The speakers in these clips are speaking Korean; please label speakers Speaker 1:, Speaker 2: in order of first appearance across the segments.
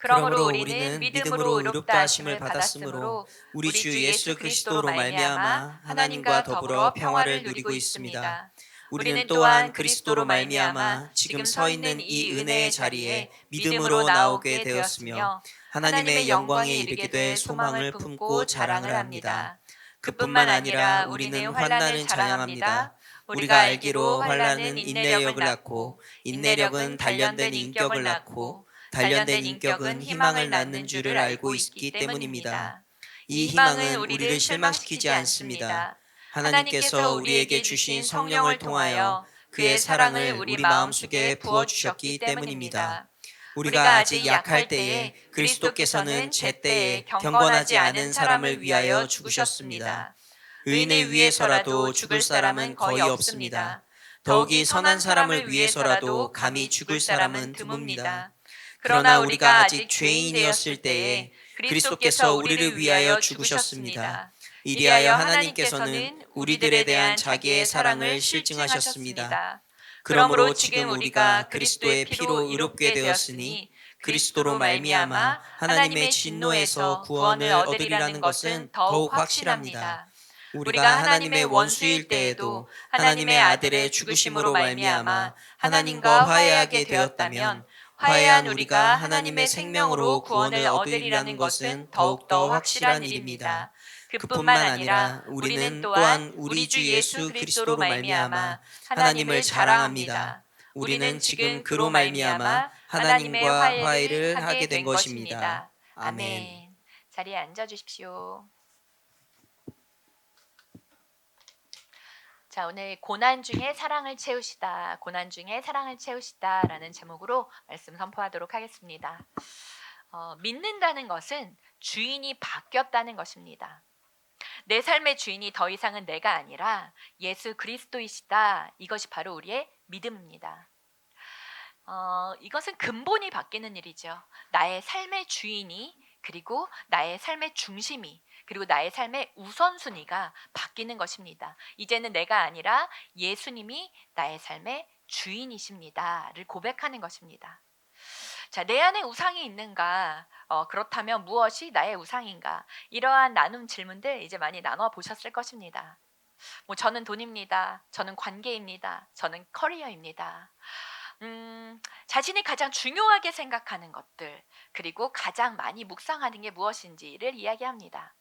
Speaker 1: 그러므로 우리는 믿음으로 의롭다 하심을 받았으므로 우리 주 예수 그리스도로 말미암아 하나님과 더불어 평화를 누리고 있습니다. 우리는 또한 그리스도로 말미암아 지금 서 있는 이 은혜의 자리에 믿음으로 나오게 되었으며 하나님의 영광에 이르게 될 소망을 품고 자랑을 합니다. 그뿐만 아니라 우리는 환난을 자랑합니다. 우리가 알기로 환난은 인내력을 낳고 인내력은 단련된 인격을 낳고 단련된 인격은 희망을 낳는 줄을 알고 있기 때문입니다. 이 희망은 우리를 실망시키지 않습니다. 하나님께서 우리에게 주신 성령을 통하여 그의 사랑을 우리 마음속에 부어주셨기 때문입니다. 우리가 아직 약할 때에 그리스도께서는 제때에 경건하지 않은 사람을 위하여 죽으셨습니다. 의인을 위해서라도 죽을 사람은 거의 없습니다. 더욱이 선한 사람을 위해서라도 감히 죽을 사람은 드뭅니다. 그러나 우리가 아직 죄인이었을 때에 그리스도께서 우리를 위하여 죽으셨습니다. 이리하여 하나님께서는 우리들에 대한 자기의 사랑을 실증하셨습니다. 그러므로 지금 우리가 그리스도의 피로 의롭게 되었으니 그리스도로 말미암아 하나님의 진노에서 구원을 얻으리라는 것은 더욱 확실합니다. 우리가 하나님의 원수일 때에도 하나님의 아들의 죽으심으로 말미암아 하나님과 화해하게 되었다면 화해한 우리가 하나님의 생명으로 구원을 얻으리라는 것은 더욱더 확실한 일입니다. 그뿐만 아니라 우리는 또한 우리 주 예수 그리스도로 말미암아 하나님을 자랑합니다. 우리는 지금 그로 말미암아 하나님과 화해를 하게 된 것입니다. 아멘.
Speaker 2: 자리에 앉아 주십시오. 자, 오늘 고난 중에 사랑을 채우시다, 고난 중에 사랑을 채우시다 라는 제목으로 말씀 선포하도록 하겠습니다. 믿는다는 것은 주인이 바뀌었다는 것입니다. 내 삶의 주인이 더 이상은 내가 아니라 예수 그리스도이시다. 이것이 바로 우리의 믿음입니다. 이것은 근본이 바뀌는 일이죠. 나의 삶의 주인이, 그리고 나의 삶의 중심이, 그리고 나의 삶의 우선순위가 바뀌는 것입니다. 이제는 내가 아니라 예수님이 나의 삶의 주인이십니다를 고백하는 것입니다. 자, 내 안에 우상이 있는가? 그렇다면 무엇이 나의 우상인가? 이러한 나눔 질문들 이제 많이 나눠 보셨을 것입니다. 저는 돈입니다. 저는 관계입니다. 저는 커리어입니다. 자신이 가장 중요하게 생각하는 것들, 그리고 가장 많이 묵상하는 게 무엇인지를 이야기합니다.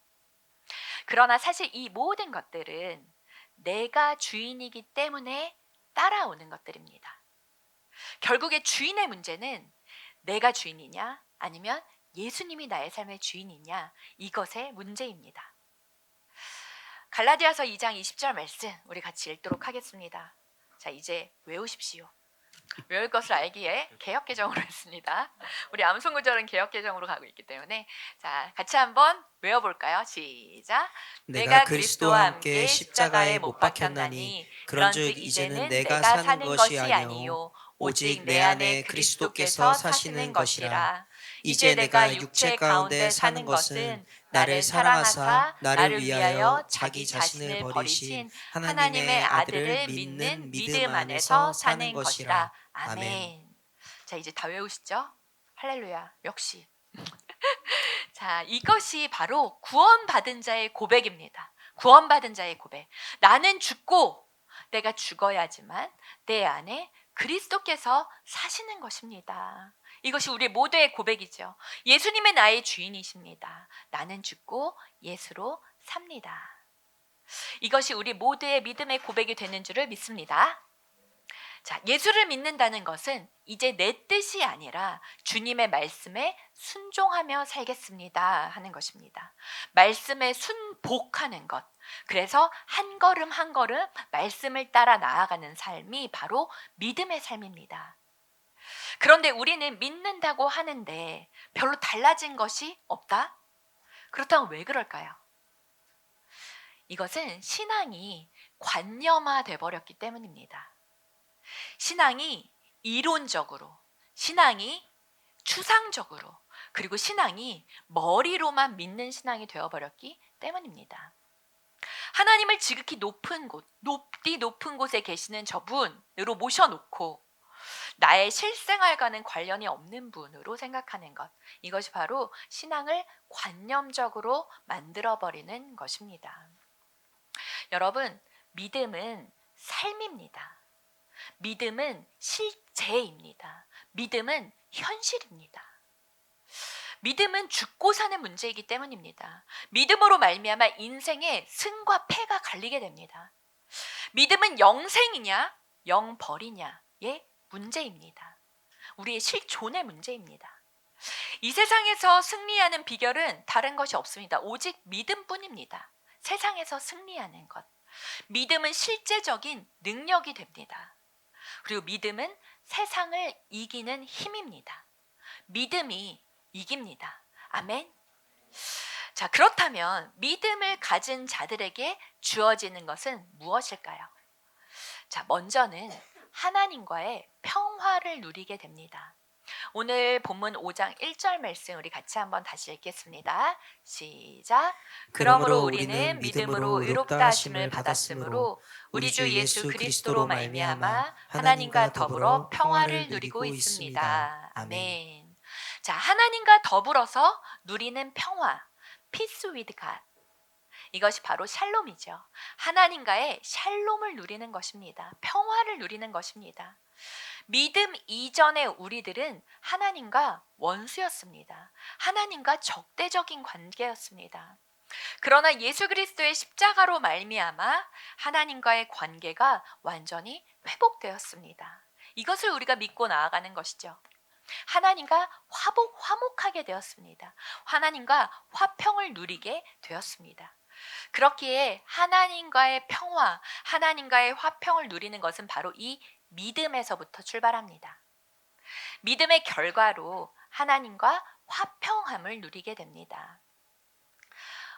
Speaker 2: 그러나 사실 이 모든 것들은 내가 주인이기 때문에 따라오는 것들입니다. 결국에 주인의 문제는 내가 주인이냐 아니면 예수님이 나의 삶의 주인이냐, 이것의 문제입니다. 갈라디아서 2장 20절 말씀 우리 같이 읽도록 하겠습니다. 자, 이제 외우십시오. 외울 것을 알기에 개역개정으로 했습니다. 우리 암송구절은 개역개정으로 가고 있기 때문에 자, 같이 한번 외워볼까요? 시작.
Speaker 1: 내가 그리스도와 함께 십자가에 못 박혔나니 그런즉 이제는 내가 사는 것이 아니요 오직 내 안에 그리스도께서 사시는 것이라. 이제 내가 육체 가운데 사는 것은 나를 사랑하사 나를 위하여 자기 자신을 버리신 하나님의 아들을 믿는 믿음 안에서 사는 것이라. 아멘.
Speaker 2: 자, 이제 다 외우시죠? 할렐루야. 역시. 자, 이것이 바로 구원받은 자의 고백입니다. 구원받은 자의 고백. 나는 죽고 내가 죽어야지만 내 안에 그리스도께서 사시는 것입니다. 이것이 우리 모두의 고백이죠. 예수님의 나의 주인이십니다. 나는 죽고 예수로 삽니다. 이것이 우리 모두의 믿음의 고백이 되는 줄을 믿습니다. 자, 예수를 믿는다는 것은 이제 내 뜻이 아니라 주님의 말씀에 순종하며 살겠습니다 하는 것입니다. 말씀에 순복하는 것. 그래서 한 걸음 한 걸음 말씀을 따라 나아가는 삶이 바로 믿음의 삶입니다. 그런데 우리는 믿는다고 하는데 별로 달라진 것이 없다? 그렇다면 왜 그럴까요? 이것은 신앙이 관념화돼 버렸기 때문입니다. 신앙이 이론적으로, 신앙이 추상적으로, 그리고 신앙이 머리로만 믿는 신앙이 되어버렸기 때문입니다. 하나님을 지극히 높은 곳, 높디 높은 곳에 계시는 저분으로 모셔놓고 나의 실생활과는 관련이 없는 분으로 생각하는 것. 이것이 바로 신앙을 관념적으로 만들어버리는 것입니다. 여러분, 믿음은 삶입니다. 믿음은 실제입니다. 믿음은 현실입니다. 믿음은 죽고 사는 문제이기 때문입니다. 믿음으로 말미암아 인생의 승과 패가 갈리게 됩니다. 믿음은 영생이냐 영벌이냐의 문제입니다. 우리의 실존의 문제입니다. 이 세상에서 승리하는 비결은 다른 것이 없습니다. 오직 믿음뿐입니다. 세상에서 승리하는 것. 믿음은 실제적인 능력이 됩니다. 그리고 믿음은 세상을 이기는 힘입니다. 믿음이 이깁니다. 아멘. 자, 그렇다면 믿음을 가진 자들에게 주어지는 것은 무엇일까요? 자, 먼저는 하나님과의 평화를 누리게 됩니다. 오늘 본문 5장 1절 말씀 우리 같이 한번 다시 읽겠습니다. 시작. 그러므로 우리는 믿음으로 의롭다 하심을 받았으므로 우리 주 예수 그리스도로 말미암아 하나님과 더불어 평화를 누리고 있습니다. 아멘. 자, 하나님과 더불어서 누리는 평화, peace with God. 이것이 바로 샬롬이죠. 하나님과의 샬롬을 누리는 것입니다. 평화를 누리는 것입니다. 믿음 이전의 우리들은 하나님과 원수였습니다. 하나님과 적대적인 관계였습니다. 그러나 예수 그리스도의 십자가로 말미암아 하나님과의 관계가 완전히 회복되었습니다. 이것을 우리가 믿고 나아가는 것이죠. 하나님과 화목하게 되었습니다. 하나님과 화평을 누리게 되었습니다. 그렇기에 하나님과의 평화, 하나님과의 화평을 누리는 것은 바로 이 믿음에서부터 출발합니다. 믿음의 결과로 하나님과 화평함을 누리게 됩니다.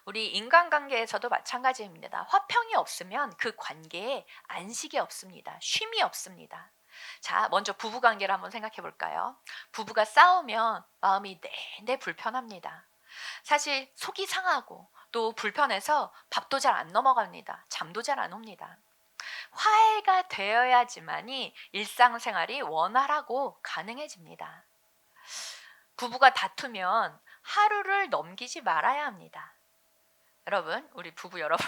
Speaker 2: 우리 인간관계에서도 마찬가지입니다. 화평이 없으면 그 관계에 안식이 없습니다. 쉼이 없습니다. 자, 먼저 부부관계를 한번 생각해 볼까요? 부부가 싸우면 마음이 내내 불편합니다. 사실 속이 상하고 또 불편해서 밥도 잘 안 넘어갑니다. 잠도 잘 안 옵니다. 화해가 되어야지만이 일상생활이 원활하고 가능해집니다. 부부가 다투면 하루를 넘기지 말아야 합니다. 여러분, 우리 부부 여러분,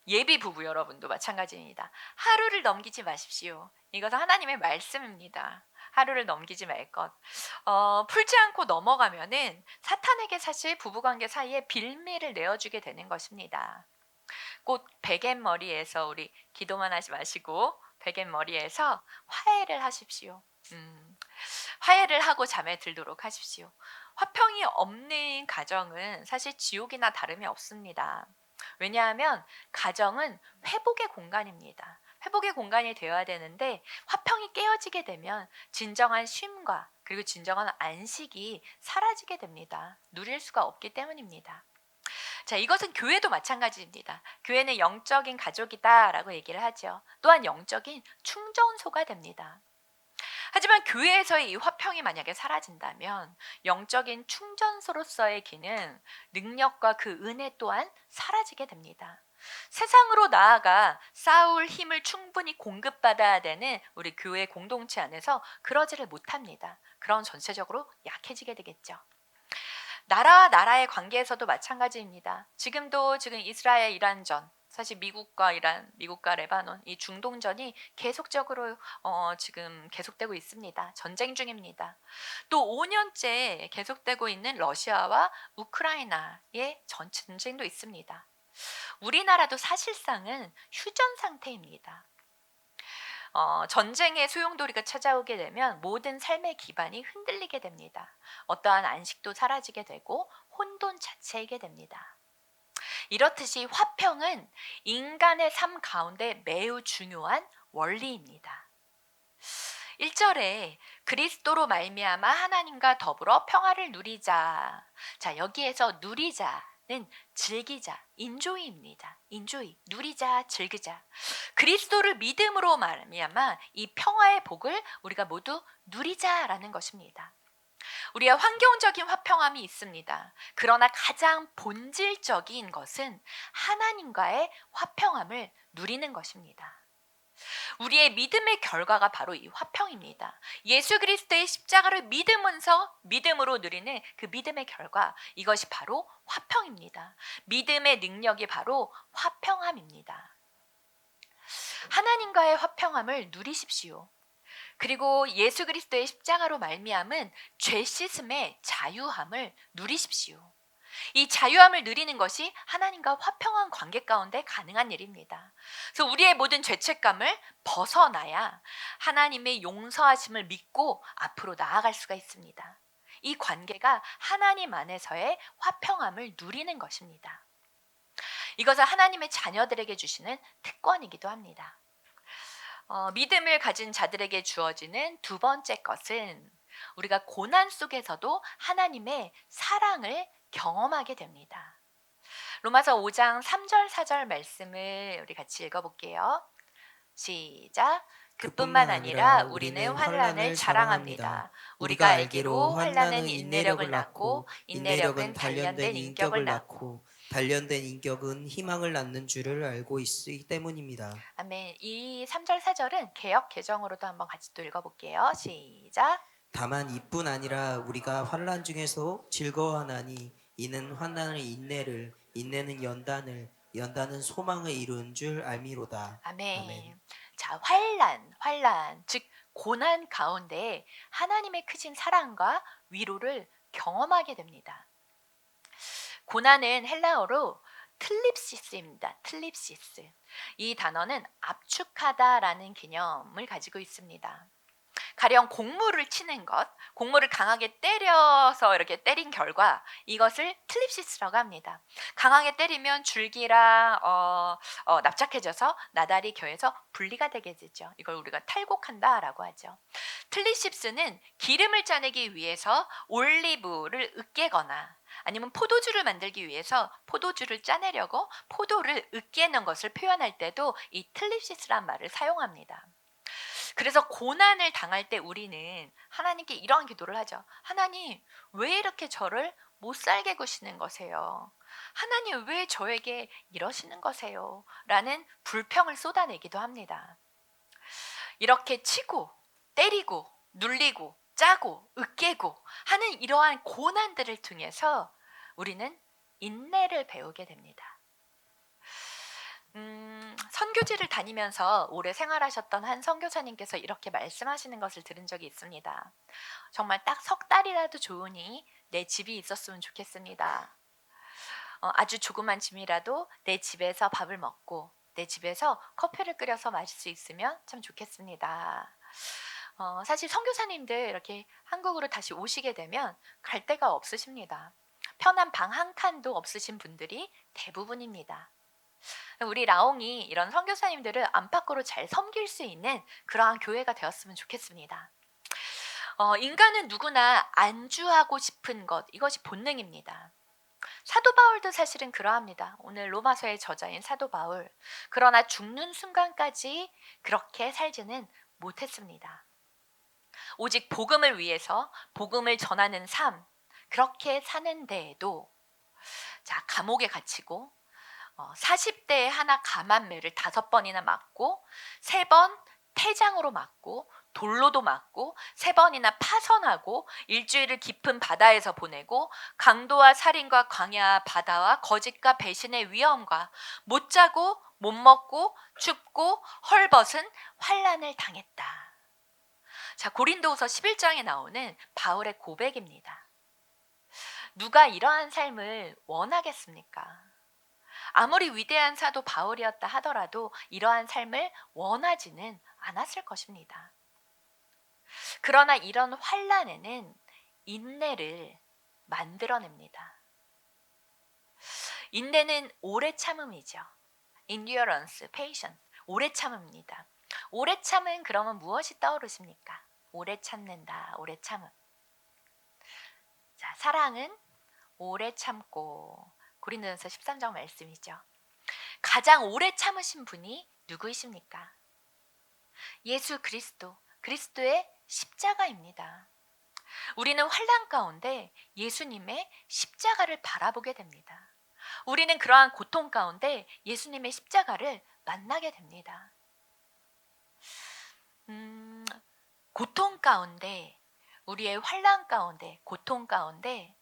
Speaker 2: 예비 부부 여러분도 마찬가지입니다. 하루를 넘기지 마십시오. 이것은 하나님의 말씀입니다. 하루를 넘기지 말 것. 풀지 않고 넘어가면은 사탄에게 사실 부부관계 사이에 빌미를 내어주게 되는 것입니다. 곧 베갯머리에서 우리 기도만 하지 마시고 베갯머리에서 화해를 하십시오. 화해를 하고 잠에 들도록 하십시오. 화평이 없는 가정은 사실 지옥이나 다름이 없습니다. 왜냐하면 가정은 회복의 공간입니다. 회복의 공간이 되어야 되는데 화평이 깨어지게 되면 진정한 쉼과 그리고 진정한 안식이 사라지게 됩니다. 누릴 수가 없기 때문입니다. 자, 이것은 교회도 마찬가지입니다. 교회는 영적인 가족이다라고 얘기를 하죠. 또한 영적인 충전소가 됩니다. 하지만 교회에서의 이 화평이 만약에 사라진다면 영적인 충전소로서의 기능, 능력과 그 은혜 또한 사라지게 됩니다. 세상으로 나아가 싸울 힘을 충분히 공급받아야 되는 우리 교회 공동체 안에서 그러지를 못합니다. 그럼 전체적으로 약해지게 되겠죠. 나라와 나라의 관계에서도 마찬가지입니다. 지금 이스라엘 이란전, 사실 미국과 이란, 미국과 레바논 이 중동전이 계속적으로 지금 계속되고 있습니다. 전쟁 중입니다. 또 5년째 계속되고 있는 러시아와 우크라이나의 전쟁도 있습니다. 우리나라도 사실상은 휴전 상태입니다. 전쟁의 소용돌이가 찾아오게 되면 모든 삶의 기반이 흔들리게 됩니다. 어떠한 안식도 사라지게 되고 혼돈 자체이게 됩니다. 이렇듯이 화평은 인간의 삶 가운데 매우 중요한 원리입니다. 1절에 그리스도로 말미암아 하나님과 더불어 평화를 누리자. 자, 여기에서 누리자는 즐기자, 인조이입니다. 인조이, 누리자, 즐기자. 그리스도를 믿음으로 말미암아 이 평화의 복을 우리가 모두 누리자라는 것입니다. 우리의 환경적인 화평함이 있습니다. 그러나 가장 본질적인 것은 하나님과의 화평함을 누리는 것입니다. 우리의 믿음의 결과가 바로 이 화평입니다. 예수 그리스도의 십자가를 믿음으로 누리는 그 믿음의 결과, 이것이 바로 화평입니다. 믿음의 능력이 바로 화평함입니다. 하나님과의 화평함을 누리십시오. 그리고 예수 그리스도의 십자가로 말미암은 죄 씻음의 자유함을 누리십시오. 이 자유함을 누리는 것이 하나님과 화평한 관계 가운데 가능한 일입니다. 그래서 우리의 모든 죄책감을 벗어나야 하나님의 용서하심을 믿고 앞으로 나아갈 수가 있습니다. 이 관계가 하나님 안에서의 화평함을 누리는 것입니다. 이것은 하나님의 자녀들에게 주시는 특권이기도 합니다. 믿음을 가진 자들에게 주어지는 두 번째 것은 우리가 고난 속에서도 하나님의 사랑을 경험하게 됩니다. 로마서 5장 3절 4절 말씀을 우리 같이 읽어볼게요. 시작. 그뿐만 아니라 우리는 환난을 자랑합니다. 우리가 알기로 환난은 인내력을 낳고 인내력은 단련된 인격을 낳고
Speaker 1: 단련된 인격은 희망을 낳는 줄을 알고 있기 때문입니다.
Speaker 2: 아멘. 이 3절 4절은 개역 개정으로도 한번 같이 또 읽어볼게요. 시작.
Speaker 1: 다만 이뿐 아니라 우리가 환난 중에서 즐거워하나니 이는 환난을 인내를, 인내는 연단을, 연단은 소망을 이루는 줄 알미로다.
Speaker 2: 아멘.
Speaker 1: 아멘.
Speaker 2: 자, 환난, 즉 고난 가운데 하나님의 크신 사랑과 위로를 경험하게 됩니다. 고난은 헬라어로 틀립시스입니다. 틀립시스. 이 단어는 압축하다라는 개념을 가지고 있습니다. 가령 곡물을 치는 것, 곡물을 강하게 때려서 이렇게 때린 결과 이것을 틀립시스라고 합니다. 강하게 때리면 줄기랑 납작해져서 나달이 겨해서 분리가 되게 되죠. 이걸 우리가 탈곡한다라고 하죠. 틀립시스는 기름을 짜내기 위해서 올리브를 으깨거나 아니면 포도주를 만들기 위해서 포도주를 짜내려고 포도를 으깨는 것을 표현할 때도 이 틀립시스란 말을 사용합니다. 그래서 고난을 당할 때 우리는 하나님께 이러한 기도를 하죠. 하나님, 왜 이렇게 저를 못 살게 구시는 거세요? 하나님, 왜 저에게 이러시는 거세요? 라는 불평을 쏟아내기도 합니다. 이렇게 치고 때리고 눌리고 짜고 으깨고 하는 이러한 고난들을 통해서 우리는 인내를 배우게 됩니다. 선교지를 다니면서 오래 생활하셨던 한 선교사님께서 이렇게 말씀하시는 것을 들은 적이 있습니다. 정말 딱 석 달이라도 좋으니 내 집이 있었으면 좋겠습니다. 아주 조그만 짐이라도 내 집에서 밥을 먹고 내 집에서 커피를 끓여서 마실 수 있으면 참 좋겠습니다. 사실 선교사님들 이렇게 한국으로 다시 오시게 되면 갈 데가 없으십니다. 편한 방 한 칸도 없으신 분들이 대부분입니다. 우리 라옹이 이런 선교사님들을 안팎으로 잘 섬길 수 있는 그러한 교회가 되었으면 좋겠습니다. 인간은 누구나 안주하고 싶은 것, 이것이 본능입니다. 사도 바울도 사실은 그러합니다. 오늘 로마서의 저자인 사도 바울. 그러나 죽는 순간까지 그렇게 살지는 못했습니다. 오직 복음을 위해서 복음을 전하는 삶, 그렇게 사는 데에도 감옥에 갇히고 40대에 하나 감한매를 5번이나 맞고 3번 태장으로 맞고 돌로도 맞고 3번이나 파선하고 일주일을 깊은 바다에서 보내고 강도와 살인과 광야 바다와 거짓과 배신의 위험과 못 자고 못 먹고 춥고 헐벗은 환난을 당했다. 고린도후서 11장에 나오는 바울의 고백입니다. 누가 이러한 삶을 원하겠습니까? 아무리 위대한 사도 바울이었다 하더라도 이러한 삶을 원하지는 않았을 것입니다. 그러나 이런 환난에는 인내를 만들어냅니다. 인내는 오래 참음이죠. endurance, patience, 오래 참음입니다. 오래 참은 그러면 무엇이 떠오르십니까? 오래 참는다, 오래 참음. 사랑은 오래 참고, 고린도전서 13장 말씀이죠. 가장 오래 참으신 분이 누구이십니까? 예수 그리스도, 그리스도의 십자가입니다. 우리는 환난 가운데 예수님의 십자가를 바라보게 됩니다. 우리는 그러한 고통 가운데 예수님의 십자가를 만나게 됩니다. 고통 가운데, 우리의 환난 가운데, 고통 가운데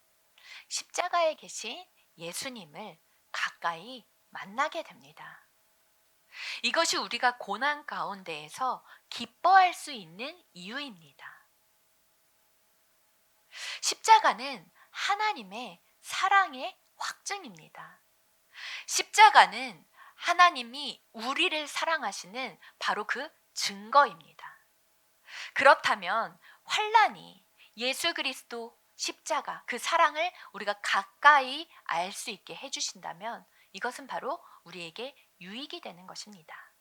Speaker 2: 십자가에 계신 예수님을 가까이 만나게 됩니다. 이것이 우리가 고난 가운데에서 기뻐할 수 있는 이유입니다. 십자가는 하나님의 사랑의 확증입니다. 십자가는 하나님이 우리를 사랑하시는 바로 그 증거입니다. 그렇다면 환난이 예수 그리스도 십자가 그 사랑을 우리가 가까이 알 수 있게 해주신다면 이것은 바로 우리에게 유익이 되는 것입니다.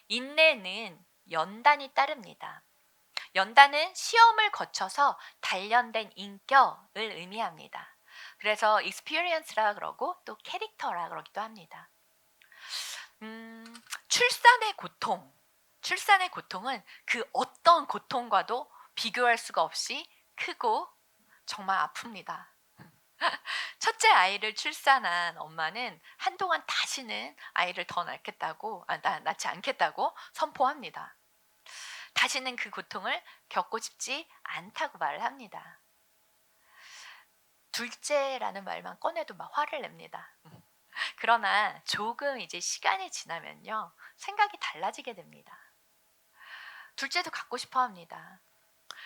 Speaker 2: 인내는 연단이 따릅니다. 연단은 시험을 거쳐서 단련된 인격을 의미합니다. 그래서 experience라 그러고 또 캐릭터라 그러기도 합니다. 출산의 고통은 그 어떤 고통과도 비교할 수가 없이 크고 정말 아픕니다. 첫째 아이를 출산한 엄마는 한동안 다시는 아이를 더 낳지 않겠다고 선포합니다. 다시는 그 고통을 겪고 싶지 않다고 말을 합니다. 둘째라는 말만 꺼내도 막 화를 냅니다. 그러나 조금 이제 시간이 지나면요, 생각이 달라지게 됩니다. 둘째도 갖고 싶어 합니다.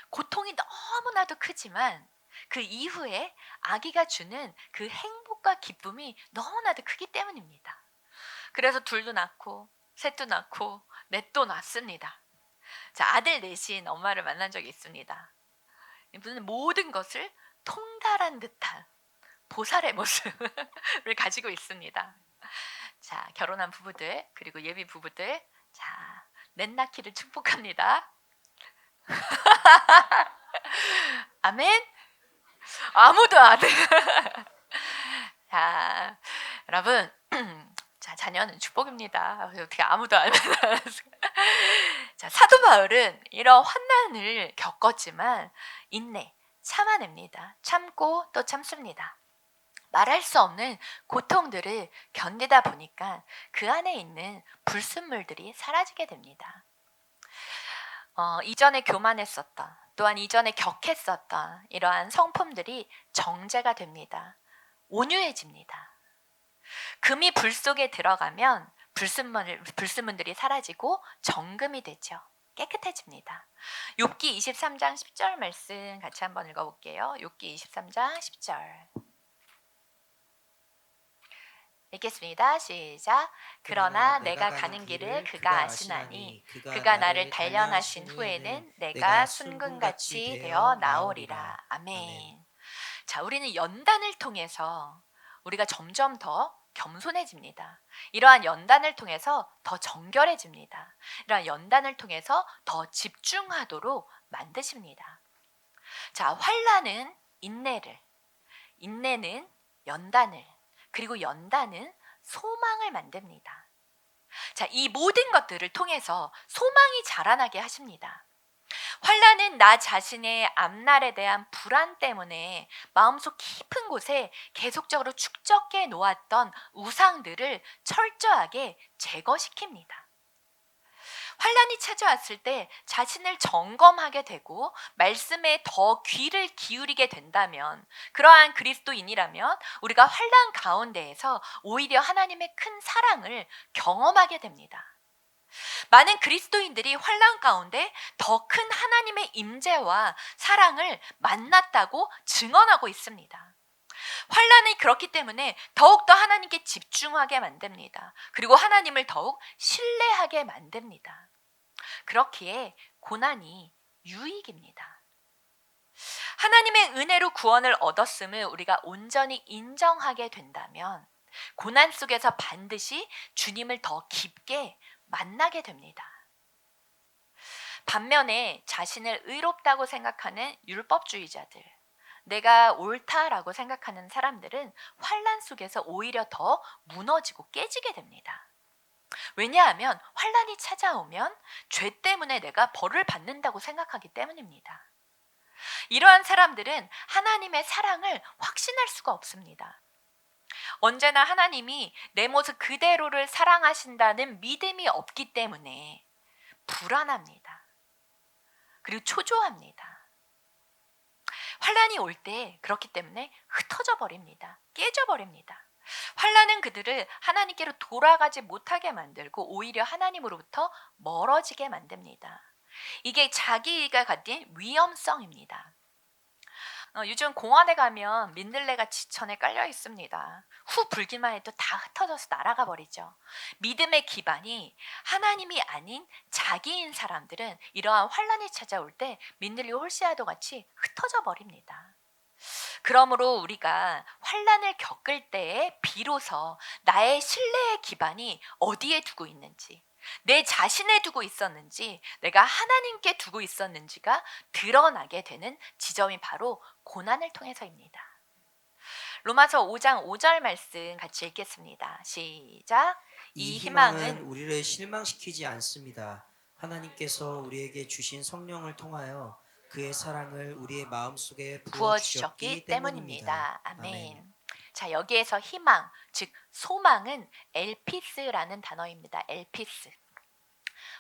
Speaker 2: 고통이 너무나도 크지만 그 이후에 아기가 주는 그 행복과 기쁨이 너무나도 크기 때문입니다. 그래서 둘도 낳고 셋도 낳고 넷도 낳습니다. 자, 아들 넷인 엄마를 만난 적이 있습니다. 이분은 모든 것을 통달한 듯한 보살의 모습을 가지고 있습니다. 자, 결혼한 부부들 그리고 예비 부부들, 자, 넷 낳기를 축복합니다. 아멘. 아무도 안 해. 자, 여러분, 자, 자녀는 축복입니다. 어떻게 아무도 안 해. 자, 사도 바울은 이런 환난을 겪었지만 참아냅니다. 참고 또 참습니다. 말할 수 없는 고통들을 견디다 보니까 그 안에 있는 불순물들이 사라지게 됩니다. 이전에 교만했었던, 또한 이전에 격했었던 이러한 성품들이 정제가 됩니다. 온유해집니다. 금이 불 속에 들어가면 불순물들이 사라지고 정금이 되죠. 깨끗해집니다. 욥기 23장 10절 말씀 같이 한번 읽어볼게요. 욥기 23장 10절 읽겠습니다. 시작. 그러나 내가 가는 길을 그가 아시나니 그가 나를 단련하신 후에는 내가 순금같이 되어 나오리라. 아멘. 자, 우리는 연단을 통해서 우리가 점점 더 겸손해집니다. 이러한 연단을 통해서 더 정결해집니다. 이러한 연단을 통해서 더 집중하도록 만드십니다. 자, 환난은 인내는 연단을, 그리고 연단은 소망을 만듭니다. 자, 이 모든 것들을 통해서 소망이 자라나게 하십니다. 환난은 나 자신의 앞날에 대한 불안 때문에 마음속 깊은 곳에 계속적으로 축적해 놓았던 우상들을 철저하게 제거시킵니다. 환난이 찾아왔을 때 자신을 점검하게 되고 말씀에 더 귀를 기울이게 된다면, 그러한 그리스도인이라면 우리가 환난 가운데에서 오히려 하나님의 큰 사랑을 경험하게 됩니다. 많은 그리스도인들이 환난 가운데 더 큰 하나님의 임재와 사랑을 만났다고 증언하고 있습니다. 환난이 그렇기 때문에 더욱더 하나님께 집중하게 만듭니다. 그리고 하나님을 더욱 신뢰하게 만듭니다. 그렇기에 고난이 유익입니다. 하나님의 은혜로 구원을 얻었음을 우리가 온전히 인정하게 된다면 고난 속에서 반드시 주님을 더 깊게 만나게 됩니다. 반면에 자신을 의롭다고 생각하는 율법주의자들, 내가 옳다라고 생각하는 사람들은 환난 속에서 오히려 더 무너지고 깨지게 됩니다. 왜냐하면 환난이 찾아오면 죄 때문에 내가 벌을 받는다고 생각하기 때문입니다. 이러한 사람들은 하나님의 사랑을 확신할 수가 없습니다. 언제나 하나님이 내 모습 그대로를 사랑하신다는 믿음이 없기 때문에 불안합니다. 그리고 초조합니다. 환란이 올 때 그렇기 때문에 흩어져 버립니다. 깨져 버립니다. 환란은 그들을 하나님께로 돌아가지 못하게 만들고 오히려 하나님으로부터 멀어지게 만듭니다. 이게 자기가 가진 위험성입니다. 요즘 공원에 가면 민들레가 지천에 깔려 있습니다. 후 불기만 해도 다 흩어져서 날아가 버리죠. 믿음의 기반이 하나님이 아닌 자기인 사람들은 이러한 환란이 찾아올 때 민들레 홀씨와도 같이 흩어져 버립니다. 그러므로 우리가 환란을 겪을 때에 비로소 나의 신뢰의 기반이 어디에 두고 있는지, 내 자신에 두고 있었는지, 내가 하나님께 두고 있었는지가 드러나게 되는 지점이 바로 고난을 통해서입니다. 로마서 5장 5절 말씀 같이 읽겠습니다. 시작.
Speaker 1: 이 희망은 우리를 실망시키지 않습니다. 하나님께서 우리에게 주신 성령을 통하여 그의 사랑을 우리의 마음속에 부어주셨기 때문입니다.
Speaker 2: 아멘. 자, 여기에서 희망, 즉 소망은 엘피스라는 단어입니다. 엘피스.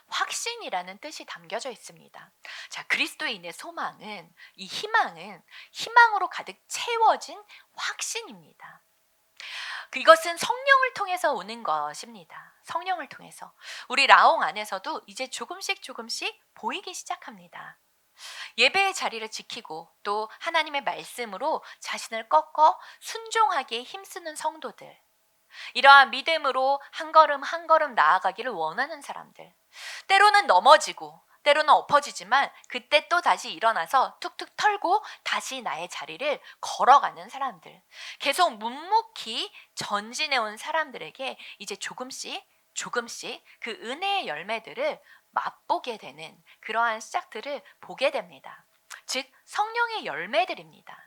Speaker 2: 확신이라는 뜻이 담겨져 있습니다. 자, 그리스도인의 소망은, 이 희망은 희망으로 가득 채워진 확신입니다. 이것은 성령을 통해서 오는 것입니다. 성령을 통해서. 우리 라옹 안에서도 이제 조금씩 보이기 시작합니다. 예배의 자리를 지키고 또 하나님의 말씀으로 자신을 꺾어 순종하기에 힘쓰는 성도들, 이러한 믿음으로 한 걸음 한 걸음 나아가기를 원하는 사람들, 때로는 넘어지고 때로는 엎어지지만 그때 또 다시 일어나서 툭툭 털고 다시 나의 자리를 걸어가는 사람들, 계속 묵묵히 전진해온 사람들에게 이제 조금씩 그 은혜의 열매들을 맛보게 되는 그러한 시작들을 보게 됩니다. 즉 성령의 열매들입니다.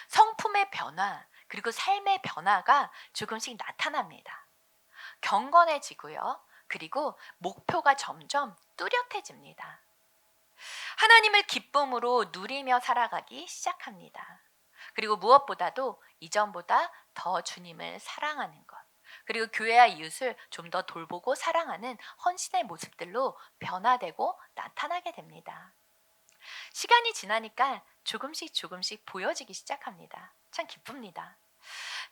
Speaker 2: 성품의 변화 그리고 삶의 변화가 조금씩 나타납니다. 경건해지고요. 그리고 목표가 점점 뚜렷해집니다. 하나님을 기쁨으로 누리며 살아가기 시작합니다. 그리고 무엇보다도 이전보다 더 주님을 사랑하는 것, 그리고 교회와 이웃을 좀 더 돌보고 사랑하는 헌신의 모습들로 변화되고 나타나게 됩니다. 시간이 지나니까 조금씩 보여지기 시작합니다. 참 기쁩니다.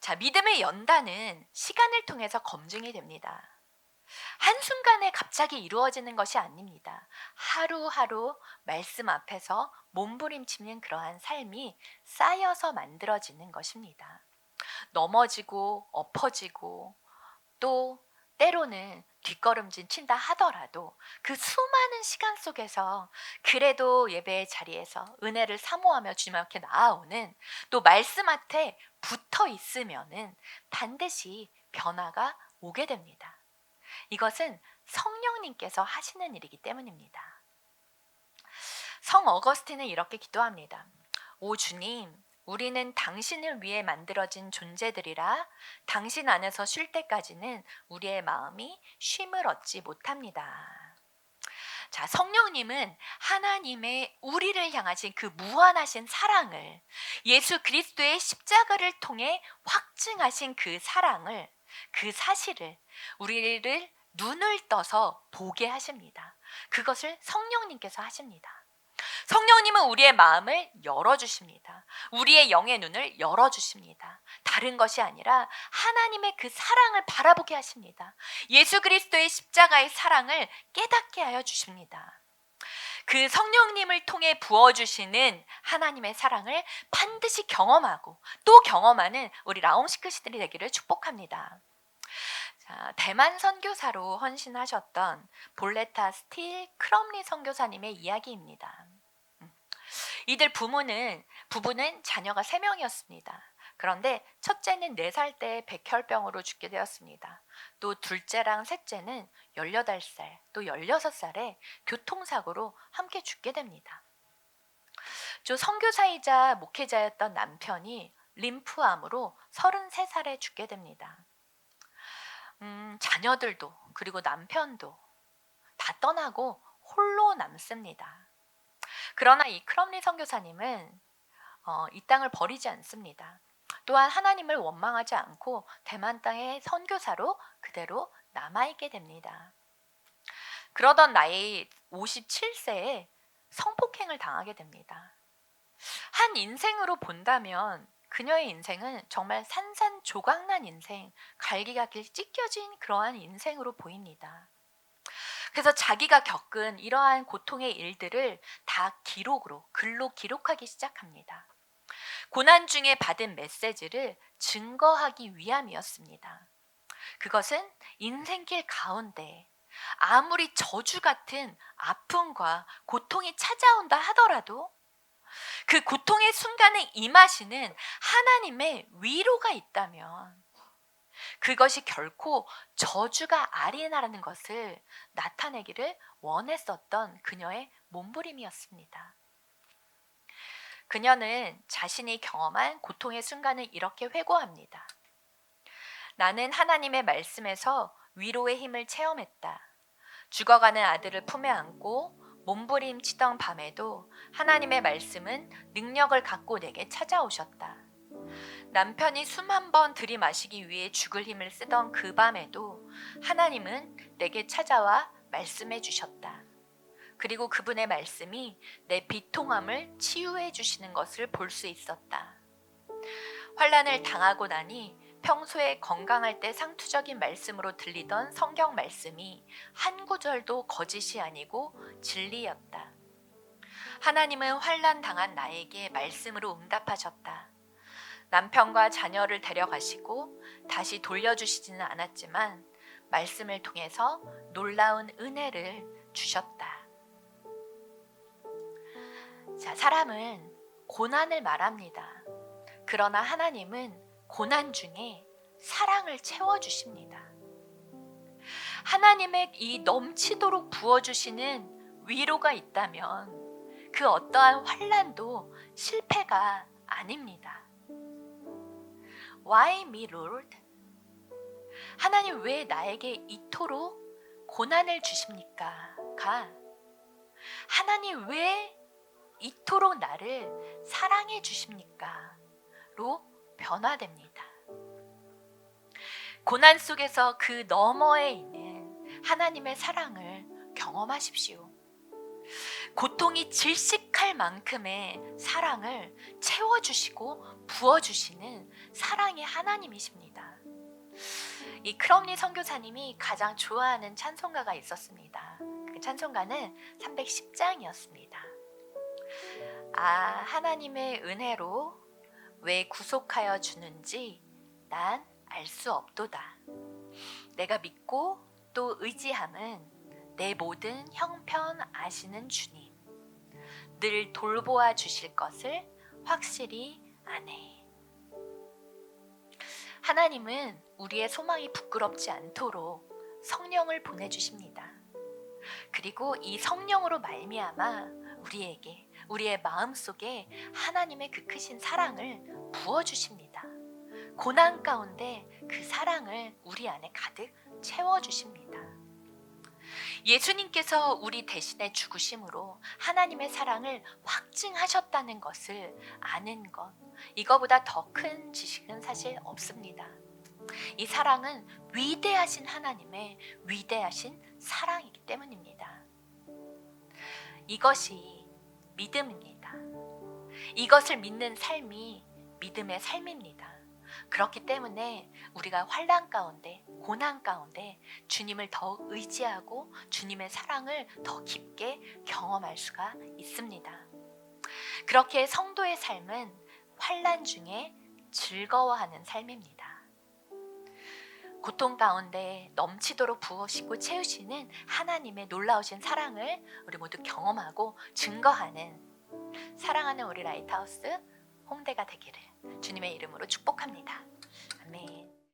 Speaker 2: 자, 믿음의 연단은 시간을 통해서 검증이 됩니다. 한순간에 갑자기 이루어지는 것이 아닙니다. 하루하루 말씀 앞에서 몸부림치는 그러한 삶이 쌓여서 만들어지는 것입니다. 넘어지고 엎어지고 또 때로는 뒷걸음질 친다 하더라도 그 수많은 시간 속에서 그래도 예배의 자리에서 은혜를 사모하며 주님 앞에 나아오는, 또 말씀 앞에 붙어 있으면은 반드시 변화가 오게 됩니다. 이것은 성령님께서 하시는 일이기 때문입니다. 성 어거스틴은 이렇게 기도합니다. 오 주님, 우리는 당신을 위해 만들어진 존재들이라 당신 안에서 쉴 때까지는 우리의 마음이 쉼을 얻지 못합니다. 자, 성령님은 하나님의 우리를 향하신 그 무한하신 사랑을, 예수 그리스도의 십자가를 통해 확증하신 그 사랑을, 그 사실을 우리를 눈을 떠서 보게 하십니다. 그것을 성령님께서 하십니다. 성령님은 우리의 마음을 열어주십니다. 우리의 영의 눈을 열어주십니다. 다른 것이 아니라 하나님의 그 사랑을 바라보게 하십니다. 예수 그리스도의 십자가의 사랑을 깨닫게 하여 주십니다. 그 성령님을 통해 부어주시는 하나님의 사랑을 반드시 경험하고 또 경험하는 우리 라옹시크시들이 되기를 축복합니다. 자, 대만 선교사로 헌신하셨던 볼레타 스틸 크럼리 선교사님의 이야기입니다. 이들 부부는 자녀가 3명이었습니다. 그런데 첫째는 4살 때 백혈병으로 죽게 되었습니다. 또 둘째랑 셋째는 18살, 또 16살에 교통사고로 함께 죽게 됩니다. 저 선교사이자 목회자였던 남편이 림프암으로 33살에 죽게 됩니다. 자녀들도 그리고 남편도 다 떠나고 홀로 남습니다. 그러나 이 크럼리 선교사님은 이 땅을 버리지 않습니다. 또한 하나님을 원망하지 않고 대만 땅의 선교사로 그대로 남아있게 됩니다. 그러던 나이 57세에 성폭행을 당하게 됩니다. 한 인생으로 본다면 그녀의 인생은 정말 산산조각난 인생, 갈기가 찢겨진 그러한 인생으로 보입니다. 그래서 자기가 겪은 이러한 고통의 일들을 다 글로 기록하기 시작합니다. 고난 중에 받은 메시지를 증거하기 위함이었습니다. 그것은 인생길 가운데 아무리 저주 같은 아픔과 고통이 찾아온다 하더라도 그 고통의 순간에 임하시는 하나님의 위로가 있다면 그것이 결코 저주가 아니라는 것을 나타내기를 원했었던 그녀의 몸부림이었습니다. 그녀는 자신이 경험한 고통의 순간을 이렇게 회고합니다. 나는 하나님의 말씀에서 위로의 힘을 체험했다. 죽어가는 아들을 품에 안고 몸부림치던 밤에도 하나님의 말씀은 능력을 갖고 내게 찾아오셨다. 남편이 숨 한 번 들이마시기 위해 죽을 힘을 쓰던 그 밤에도 하나님은 내게 찾아와 말씀해 주셨다. 그리고 그분의 말씀이 내 비통함을 치유해 주시는 것을 볼 수 있었다. 환난을 당하고 나니 평소에 건강할 때 상투적인 말씀으로 들리던 성경 말씀이 한 구절도 거짓이 아니고 진리였다. 하나님은 환난 당한 나에게 말씀으로 응답하셨다. 남편과 자녀를 데려가시고 다시 돌려주시지는 않았지만 말씀을 통해서 놀라운 은혜를 주셨다. 자, 사람은 고난을 말합니다. 그러나 하나님은 고난 중에 사랑을 채워주십니다. 하나님의 이 넘치도록 부어주시는 위로가 있다면 그 어떠한 환난도 실패가 아닙니다. Why me, Lord? 하나님 왜 나에게 이토록 고난을 주십니까? 가 하나님 왜 이토록 나를 사랑해 주십니까? 로 변화됩니다. 고난 속에서 그 너머에 있는 하나님의 사랑을 경험하십시오. 고통이 질식할 만큼의 사랑을 채워주시고 부어주시는 사랑의 하나님이십니다. 이 크럼리 선교사님이 가장 좋아하는 찬송가가 있었습니다. 그 찬송가는 310장이었습니다. 아, 하나님의 은혜로 왜 구속하여 주는지 난 알 수 없도다. 내가 믿고 또 의지함은 내 모든 형편 아시는 주님. 늘 돌보아 주실 것을 확실히 아네. 하나님은 우리의 소망이 부끄럽지 않도록 성령을 보내주십니다. 그리고 이 성령으로 말미암아 우리에게 우리의 마음속에 하나님의 그 크신 사랑을 부어주십니다. 고난 가운데 그 사랑을 우리 안에 가득 채워주십니다. 예수님께서 우리 대신에 죽으심으로 하나님의 사랑을 확증하셨다는 것을 아는 것, 이거보다 더 큰 지식은 사실 없습니다. 이 사랑은 위대하신 하나님의 위대하신 사랑이기 때문입니다. 이것이 믿음입니다. 이것을 믿는 삶이 믿음의 삶입니다. 그렇기 때문에 우리가 환난 가운데, 고난 가운데 주님을 더 의지하고 주님의 사랑을 더 깊게 경험할 수가 있습니다. 그렇게 성도의 삶은 환난 중에 즐거워하는 삶입니다. 고통 가운데 넘치도록 부으시고 채우시는 하나님의 놀라우신 사랑을 우리 모두 경험하고 증거하는 사랑하는 우리 라이트하우스 홍대가 되기를 주님의 이름으로 축복합니다. 아멘.